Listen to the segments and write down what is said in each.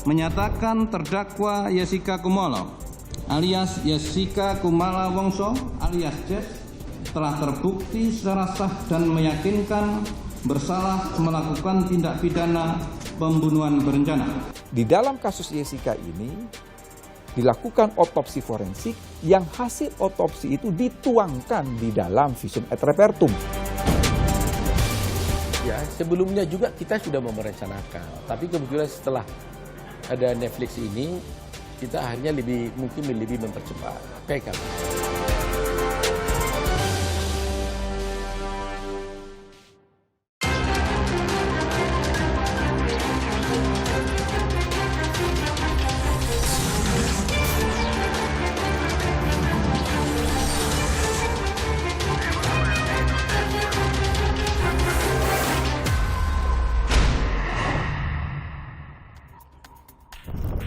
menyatakan terdakwa Jessica Kumolo alias Jessica Kumala Wongso alias Jess telah terbukti secara sah dan meyakinkan bersalah melakukan tindak pidana pembunuhan berencana. Di dalam kasus Jessica ini dilakukan otopsi forensik yang hasil otopsi itu dituangkan di dalam visum et repertum. Ya, sebelumnya juga kita sudah merencanakan, tapi kebetulan setelah ada Netflix ini, kita akhirnya mungkin lebih mempercepat. PK.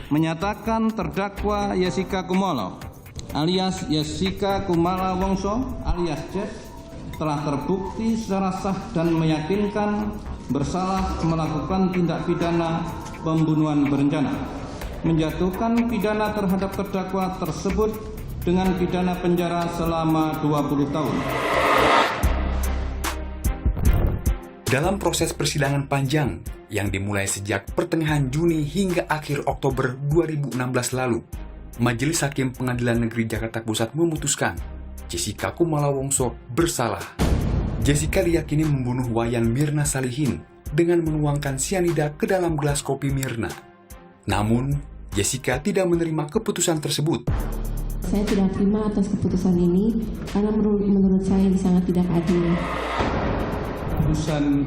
Menyatakan terdakwa Jessica Kumolo alias Jessica Kumala Wongso alias Jess telah terbukti secara sah dan meyakinkan bersalah melakukan tindak pidana pembunuhan berencana, menjatuhkan pidana terhadap terdakwa tersebut dengan pidana penjara selama 20 tahun. Dalam proses persidangan panjang yang dimulai sejak pertengahan Juni hingga akhir Oktober 2016 lalu, Majelis Hakim Pengadilan Negeri Jakarta Pusat memutuskan Jessica Kumala Wongso bersalah. Jessica diyakini membunuh Wayan Mirna Salihin dengan menuangkan sianida ke dalam gelas kopi Mirna. Namun, Jessica tidak menerima keputusan tersebut. Saya tidak terima atas keputusan ini karena menurut saya ini sangat tidak adil. Keputusan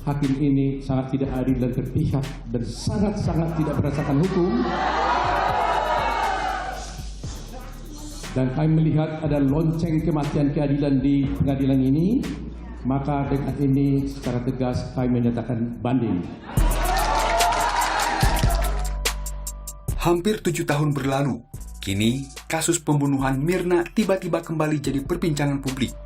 hakim ini sangat tidak adil dan berpihak dan sangat-sangat tidak berdasarkan hukum. Dan kami melihat ada lonceng kematian keadilan di pengadilan ini, maka dengan ini secara tegas kami menyatakan banding. Hampir 7 tahun berlalu, kini kasus pembunuhan Mirna tiba-tiba kembali jadi perbincangan publik.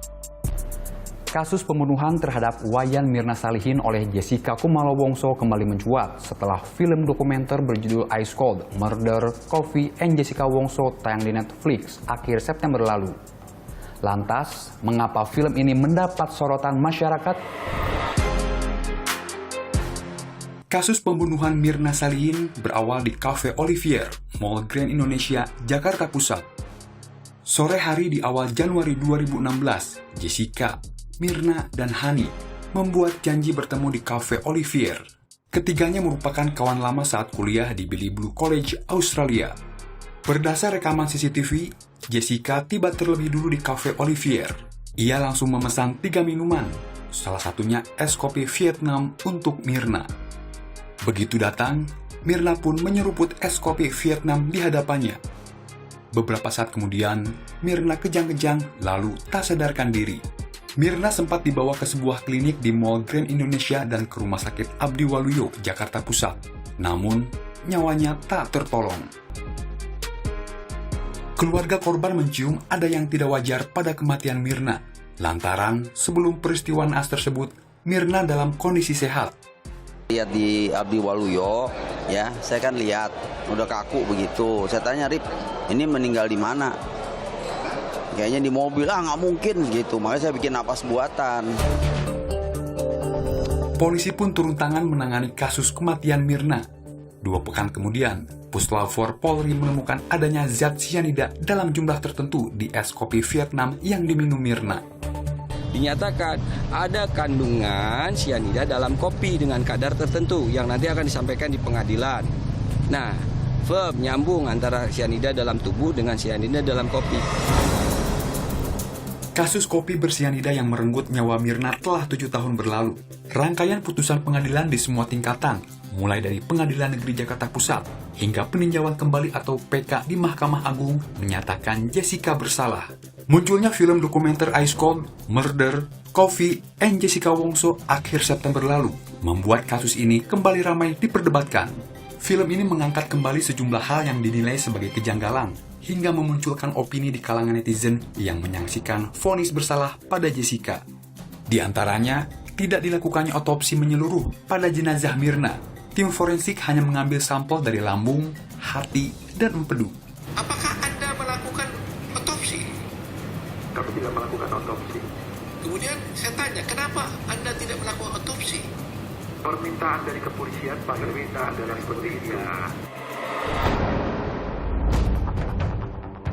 Kasus pembunuhan terhadap Wayan Mirna Salihin oleh Jessica Kumala Wongso kembali mencuat setelah film dokumenter berjudul Ice Cold: Murder, Coffee and Jessica Wongso tayang di Netflix akhir September lalu. Lantas, mengapa film ini mendapat sorotan masyarakat? Kasus pembunuhan Mirna Salihin berawal di Cafe Olivier, Mall Grand Indonesia, Jakarta Pusat. Sore hari di awal Januari 2016, Jessica, Mirna, dan Hani membuat janji bertemu di Cafe Olivier. Ketiganya merupakan kawan lama saat kuliah di Billy Blue College, Australia. Berdasar rekaman CCTV, Jessica tiba terlebih dulu di Cafe Olivier. Ia langsung memesan 3 minuman, salah satunya es kopi Vietnam untuk Mirna. Begitu datang, Mirna pun menyeruput es kopi Vietnam di hadapannya. Beberapa saat kemudian, Mirna kejang-kejang lalu tak sadarkan diri. Mirna sempat dibawa ke sebuah klinik di Mall Grand Indonesia dan ke Rumah Sakit Abdi Waluyo, Jakarta Pusat. Namun, nyawanya tak tertolong. Keluarga korban mencium ada yang tidak wajar pada kematian Mirna. Lantaran sebelum peristiwa naas tersebut, Mirna dalam kondisi sehat. Lihat di Abdi Waluyo, ya, saya kan lihat udah kaku begitu. Saya tanya, Rip, ini meninggal di mana? Kayaknya di mobil, nggak mungkin gitu. Makanya saya bikin napas buatan. Polisi pun turun tangan menangani kasus kematian Mirna. 2 pekan kemudian, Puslap 4 Polri menemukan adanya zat sianida dalam jumlah tertentu di es kopi Vietnam yang diminum Mirna. Dinyatakan ada kandungan sianida dalam kopi dengan kadar tertentu yang nanti akan disampaikan di pengadilan. Nah, firm nyambung antara sianida dalam tubuh dengan sianida dalam kopi. Kasus kopi bersianida yang merenggut nyawa Mirna telah 7 tahun berlalu. Rangkaian putusan pengadilan di semua tingkatan, mulai dari Pengadilan Negeri Jakarta Pusat hingga peninjauan kembali atau PK di Mahkamah Agung menyatakan Jessica bersalah. Munculnya film dokumenter Ice Cold, Murder, Coffee and Jessica Wongso akhir September lalu membuat kasus ini kembali ramai diperdebatkan. Film ini mengangkat kembali sejumlah hal yang dinilai sebagai kejanggalan hingga memunculkan opini di kalangan netizen yang menyaksikan vonis bersalah pada Jessica. Di antaranya, tidak dilakukannya otopsi menyeluruh pada jenazah Mirna, Tim forensik hanya mengambil sampel dari lambung, hati, dan empedu. Apakah Anda melakukan otopsi? Kami tidak melakukan otopsi. Kemudian saya tanya, kenapa Anda tidak melakukan otopsi? Permintaan dari kepolisian, Pak, permintaan dari kepolisian.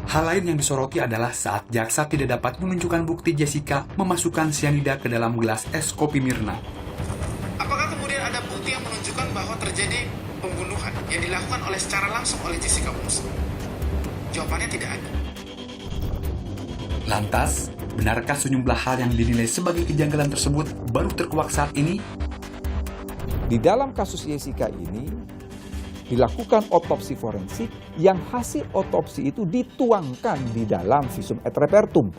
Hal lain yang disoroti adalah saat jaksa tidak dapat menunjukkan bukti Jessica memasukkan cyanida ke dalam gelas es kopi Mirna. Apakah kemudian ada bukti yang menunjukkan bahwa terjadi pembunuhan yang dilakukan secara langsung oleh Jessica Wongso? Jawabannya tidak ada. Lantas, benarkah sejumlah hal yang dinilai sebagai kejanggalan tersebut baru terkuak saat ini? Di dalam kasus Jessica ini, dilakukan otopsi forensik yang hasil otopsi itu dituangkan di dalam visum et repertum.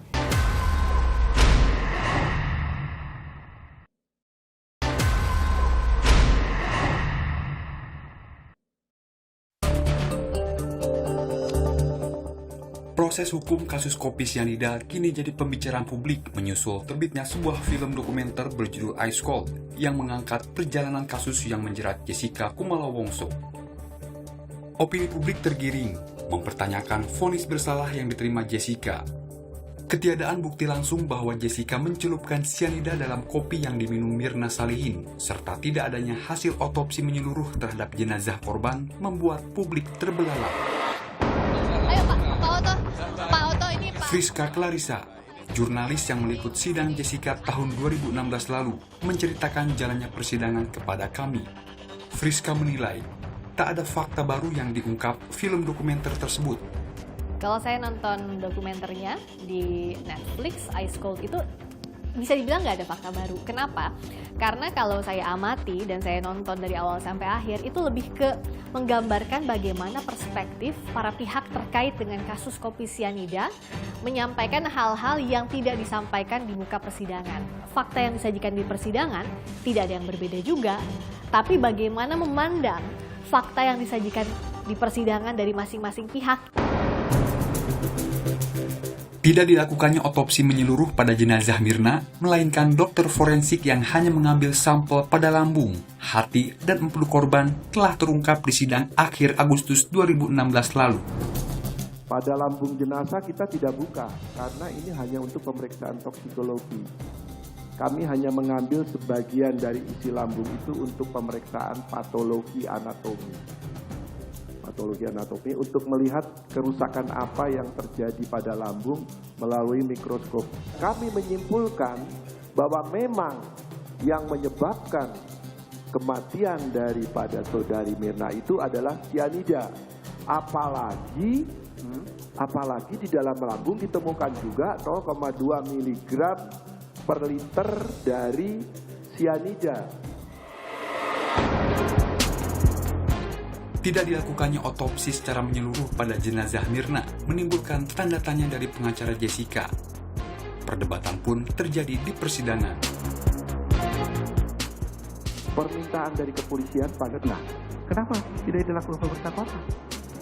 Proses hukum kasus kopi cyanida kini jadi pembicaraan publik menyusul terbitnya sebuah film dokumenter berjudul Ice Cold yang mengangkat perjalanan kasus yang menjerat Jessica Kumala Wongso. Opini publik tergiring, mempertanyakan vonis bersalah yang diterima Jessica. Ketiadaan bukti langsung bahwa Jessica mencelupkan cyanida dalam kopi yang diminum Mirna Salihin, serta tidak adanya hasil otopsi menyeluruh terhadap jenazah korban membuat publik terbelalak. Ayo Pak Oto ini Pak. Friska Clarissa, jurnalis yang meliput sidang Jessica tahun 2016 lalu, menceritakan jalannya persidangan kepada kami. Friska menilai, tak ada fakta baru yang diungkap film dokumenter tersebut. Kalau saya nonton dokumenternya di Netflix, Ice Cold itu bisa dibilang nggak ada fakta baru. Kenapa? Karena kalau saya amati dan saya nonton dari awal sampai akhir, itu lebih ke menggambarkan bagaimana perspektif para pihak terkait dengan kasus kopi cyanida, menyampaikan hal-hal yang tidak disampaikan di muka persidangan. Fakta yang disajikan di persidangan tidak ada yang berbeda juga, tapi bagaimana memandang fakta yang disajikan di persidangan dari masing-masing pihak. Tidak dilakukannya otopsi menyeluruh pada jenazah Mirna, melainkan dokter forensik yang hanya mengambil sampel pada lambung, hati, dan empedu korban telah terungkap di sidang akhir Agustus 2016 lalu. Pada lambung jenazah kita tidak buka, karena ini hanya untuk pemeriksaan toksikologi. Kami hanya mengambil sebagian dari isi lambung itu untuk pemeriksaan patologi anatomi untuk melihat kerusakan apa yang terjadi pada lambung melalui mikroskop. Kami menyimpulkan bahwa memang yang menyebabkan kematian daripada saudari Mirna itu adalah cyanida. Apalagi di dalam lambung ditemukan juga 0,2 mg per liter dari cyanida. Tidak dilakukannya otopsi secara menyeluruh pada jenazah Mirna menimbulkan tanda tanya dari pengacara Jessica. Perdebatan pun terjadi di persidangan. Permintaan dari kepolisian, Pak, nah, kenapa tidak dilakukan pemeriksaan otak?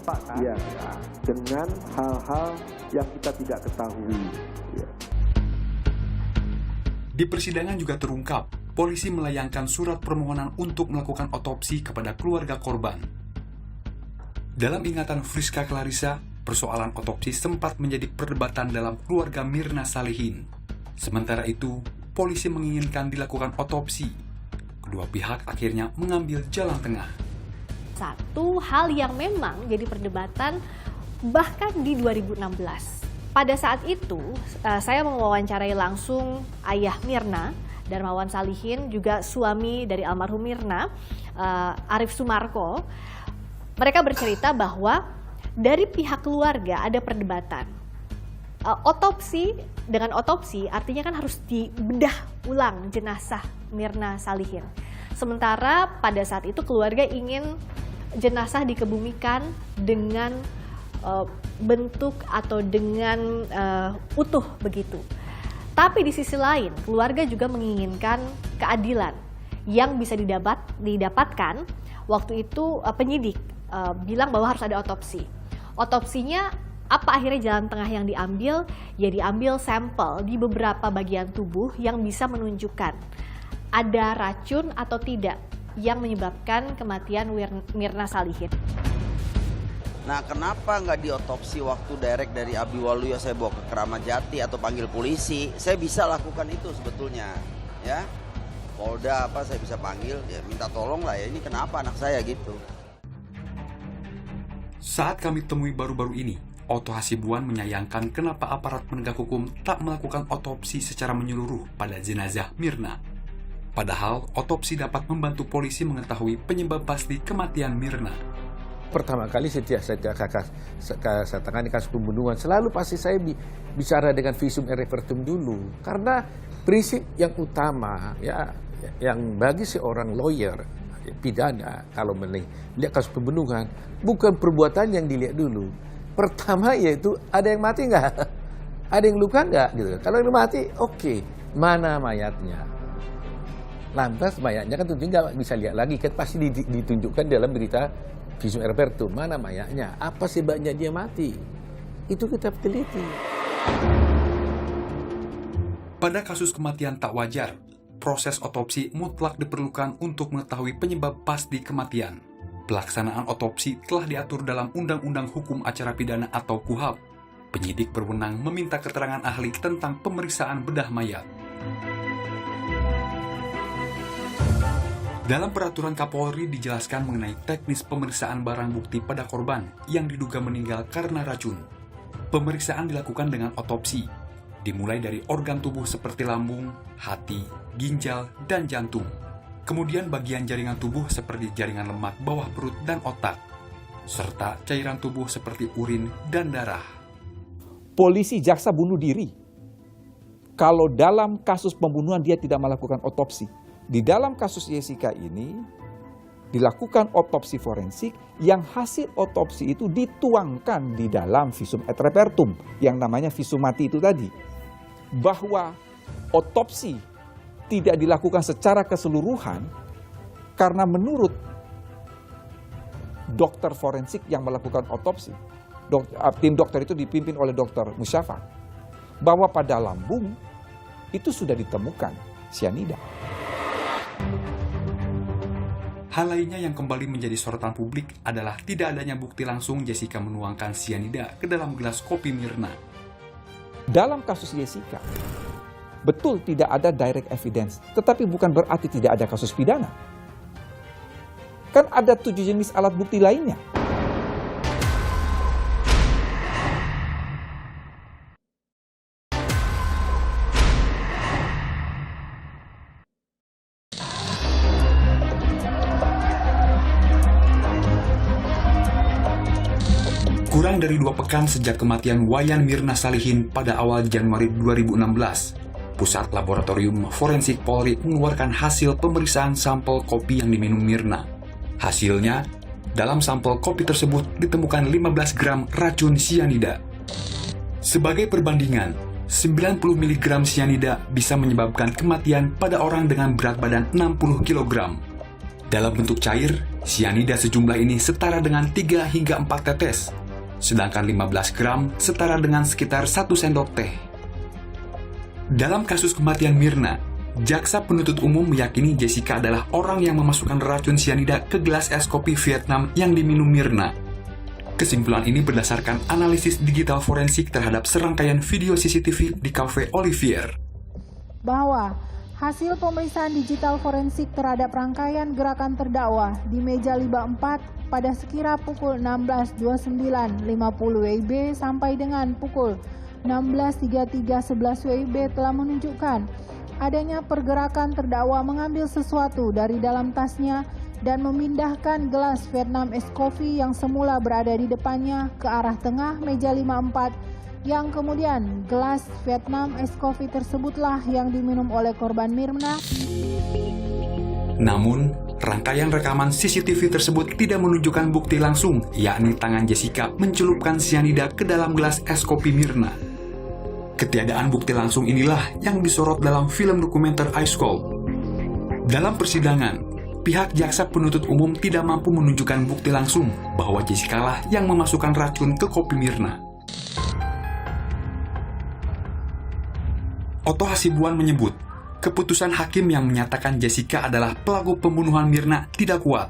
Pak, ya, dengan hal-hal yang kita tidak ketahui. Ya. Di persidangan juga terungkap, polisi melayangkan surat permohonan untuk melakukan otopsi kepada keluarga korban. Dalam ingatan Friska Clarissa, persoalan otopsi sempat menjadi perdebatan dalam keluarga Mirna Salihin. Sementara itu, polisi menginginkan dilakukan otopsi. Kedua pihak akhirnya mengambil jalan tengah. Satu hal yang memang jadi perdebatan bahkan di 2016. Pada saat itu, saya mewawancarai langsung ayah Mirna, Darmawan Salihin, juga suami dari almarhum Mirna, Arif Sumarko. Mereka bercerita bahwa dari pihak keluarga ada perdebatan. Dengan otopsi artinya kan harus dibedah ulang jenazah Mirna Salihin. Sementara pada saat itu keluarga ingin jenazah dikebumikan dengan bentuk atau dengan utuh begitu. Tapi di sisi lain, keluarga juga menginginkan keadilan yang bisa didapatkan. Waktu itu penyidik bilang bahwa harus ada otopsi. Otopsinya apa akhirnya jalan tengah yang diambil? Ya diambil sampel di beberapa bagian tubuh yang bisa menunjukkan ada racun atau tidak yang menyebabkan kematian Mirna Salihin. Nah, kenapa nggak diotopsi waktu direct dari Abdi Waluyo saya bawa ke Kramat Jati atau panggil polisi? Saya bisa lakukan itu sebetulnya, ya. Polda saya bisa panggil, ya minta tolong lah ya, ini kenapa anak saya gitu. Saat kami temui baru-baru ini, Otto Hasibuan menyayangkan kenapa aparat penegak hukum tak melakukan otopsi secara menyeluruh pada jenazah Mirna. Padahal otopsi dapat membantu polisi mengetahui penyebab pasti kematian Mirna. Pertama kali setiap saya tangani kasus pembunuhan, selalu pasti saya bicara dengan visum et repertum dulu. Karena prinsip yang utama, ya, yang bagi seorang lawyer, pidana, kalau melihat kasus pembunuhan, bukan perbuatan yang dilihat dulu. Pertama yaitu, ada yang mati nggak? Ada yang luka nggak? Gitu. Kalau yang mati, oke. Mana mayatnya? Lantas mayatnya kan tentunya nggak bisa lihat lagi, kan pasti ditunjukkan dalam berita visum et repertum, mana mayatnya, apa sebabnya dia mati, itu kita teliti. Pada kasus kematian tak wajar, proses otopsi mutlak diperlukan untuk mengetahui penyebab pasti kematian. Pelaksanaan otopsi telah diatur dalam Undang-Undang Hukum Acara Pidana atau KUHAP. Penyidik berwenang meminta keterangan ahli tentang pemeriksaan bedah mayat. Dalam peraturan Kapolri dijelaskan mengenai teknis pemeriksaan barang bukti pada korban yang diduga meninggal karena racun. Pemeriksaan dilakukan dengan otopsi, dimulai dari organ tubuh seperti lambung, hati, ginjal, dan jantung. Kemudian bagian jaringan tubuh seperti jaringan lemak bawah perut dan otak, serta cairan tubuh seperti urin dan darah. Polisi jaksa bunuh diri. Kalau dalam kasus pembunuhan dia tidak melakukan otopsi. Di dalam kasus Jessica ini dilakukan otopsi forensik yang hasil otopsi itu dituangkan di dalam visum et repertum yang namanya visum mati itu tadi. Bahwa otopsi tidak dilakukan secara keseluruhan karena menurut dokter forensik yang melakukan otopsi, tim dokter itu dipimpin oleh Dr. Musyafa, bahwa pada lambung itu sudah ditemukan sianida. Hal lainnya yang kembali menjadi sorotan publik adalah tidak adanya bukti langsung Jessica menuangkan sianida ke dalam gelas kopi Mirna. Dalam kasus Jessica, betul tidak ada direct evidence, tetapi bukan berarti tidak ada kasus pidana. Kan ada 7 jenis alat bukti lainnya. Kurang dari 2 pekan sejak kematian Wayan Mirna Salihin pada awal Januari 2016, Pusat Laboratorium Forensik Polri mengeluarkan hasil pemeriksaan sampel kopi yang diminum Mirna. Hasilnya, dalam sampel kopi tersebut ditemukan 15 gram racun sianida. Sebagai perbandingan, 90 mg sianida bisa menyebabkan kematian pada orang dengan berat badan 60 kg. Dalam bentuk cair, sianida sejumlah ini setara dengan 3 hingga 4 tetes. Sedangkan 15 gram setara dengan sekitar 1 sendok teh. Dalam kasus kematian Mirna, jaksa penuntut umum meyakini Jessica adalah orang yang memasukkan racun sianida ke gelas es kopi Vietnam yang diminum Mirna. Kesimpulan ini berdasarkan analisis digital forensik terhadap serangkaian video CCTV di Cafe Olivier. Bahwa hasil pemeriksaan digital forensik terhadap rangkaian gerakan terdakwa di meja liba 4 pada sekira pukul 16.29.50 WIB sampai dengan pukul 16.33.11 WIB telah menunjukkan adanya pergerakan terdakwa mengambil sesuatu dari dalam tasnya dan memindahkan gelas Vietnam es kopi yang semula berada di depannya ke arah tengah meja 54, yang kemudian gelas Vietnam es kopi tersebutlah yang diminum oleh korban Mirna. Namun, rangkaian rekaman CCTV tersebut tidak menunjukkan bukti langsung, yakni tangan Jessica mencelupkan sianida ke dalam gelas es kopi Mirna. Ketiadaan bukti langsung inilah yang disorot dalam film dokumenter Ice Cold. Dalam persidangan, pihak jaksa penuntut umum tidak mampu menunjukkan bukti langsung bahwa Jessica lah yang memasukkan racun ke kopi Mirna. Otto Hasibuan menyebut, keputusan hakim yang menyatakan Jessica adalah pelaku pembunuhan Mirna tidak kuat,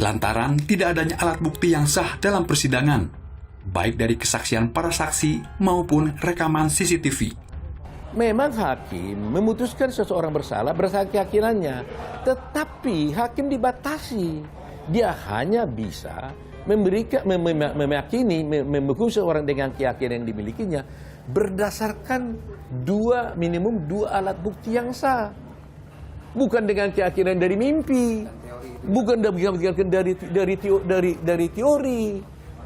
lantaran tidak adanya alat bukti yang sah dalam persidangan, baik dari kesaksian para saksi maupun rekaman CCTV. Memang hakim memutuskan seseorang bersalah berdasarkan keyakinannya, tetapi hakim dibatasi. Dia hanya bisa menghukum seorang dengan keyakinan yang dimilikinya berdasarkan minimum dua alat bukti yang sah. Bukan dengan keyakinan dari mimpi, bukan dari teori,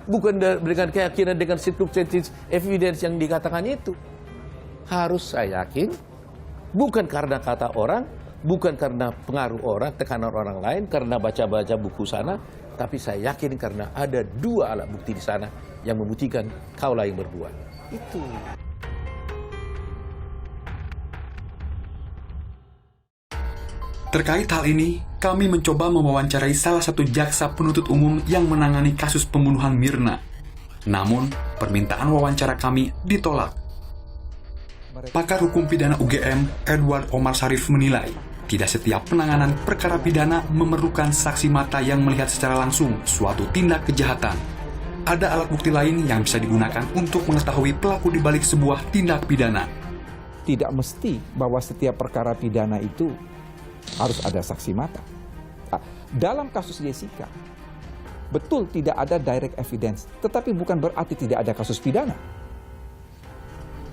bukan dengan keyakinan dengan circumstantial evidence yang dikatakan itu. Harus saya yakin, bukan karena kata orang, bukan karena pengaruh orang, tekanan orang lain, karena baca-baca buku sana, tapi saya yakin karena ada dua alat bukti di sana yang membuktikan kaulah yang berbuat. Itu. Terkait hal ini, kami mencoba mewawancarai salah satu jaksa penuntut umum yang menangani kasus pembunuhan Mirna. Namun, permintaan wawancara kami ditolak. Pakar hukum pidana UGM, Edward Omar Sarif menilai, tidak setiap penanganan perkara pidana memerlukan saksi mata yang melihat secara langsung suatu tindak kejahatan. Ada alat bukti lain yang bisa digunakan untuk mengetahui pelaku di balik sebuah tindak pidana. Tidak mesti bahwa setiap perkara pidana itu harus ada saksi mata. Dalam kasus Jessica, betul tidak ada direct evidence, tetapi bukan berarti tidak ada kasus pidana.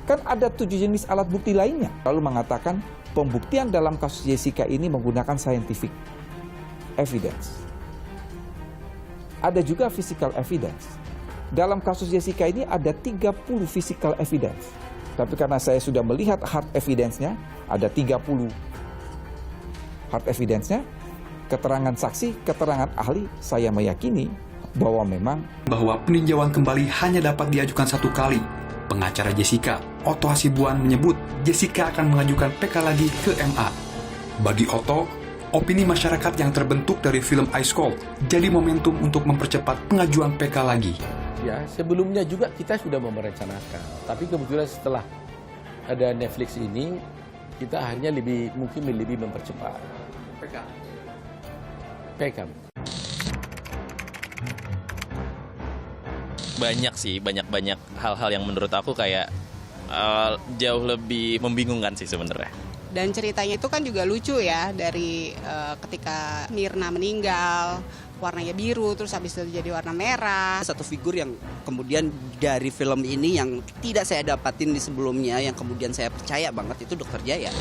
Kan ada 7 jenis alat bukti lainnya. Lalu mengatakan pembuktian dalam kasus Jessica ini menggunakan scientific evidence. Ada juga physical evidence. Dalam kasus Jessica ini ada 30 physical evidence. Tapi karena saya sudah melihat hard evidence-nya, ada 30 hard evidence-nya, keterangan saksi, keterangan ahli, saya meyakini bahwa peninjauan kembali hanya dapat diajukan 1 kali. Pengacara Jessica, Otto Hasibuan, menyebut Jessica akan mengajukan PK lagi ke MA. Bagi Otto, opini masyarakat yang terbentuk dari film Ice Cold jadi momentum untuk mempercepat pengajuan PK lagi. Ya, sebelumnya juga kita sudah merencanakan, tapi kebetulan setelah ada Netflix ini, kita hanya mungkin lebih mempercepat. PK. Banyak sih, banyak hal-hal yang menurut aku kayak jauh lebih membingungkan sih sebenarnya. Dan ceritanya itu kan juga lucu ya, dari ketika Mirna meninggal, warnanya biru, terus habis itu jadi warna merah. Satu figur yang kemudian dari film ini yang tidak saya dapatin di sebelumnya, yang kemudian saya percaya banget itu Dr. Jaya.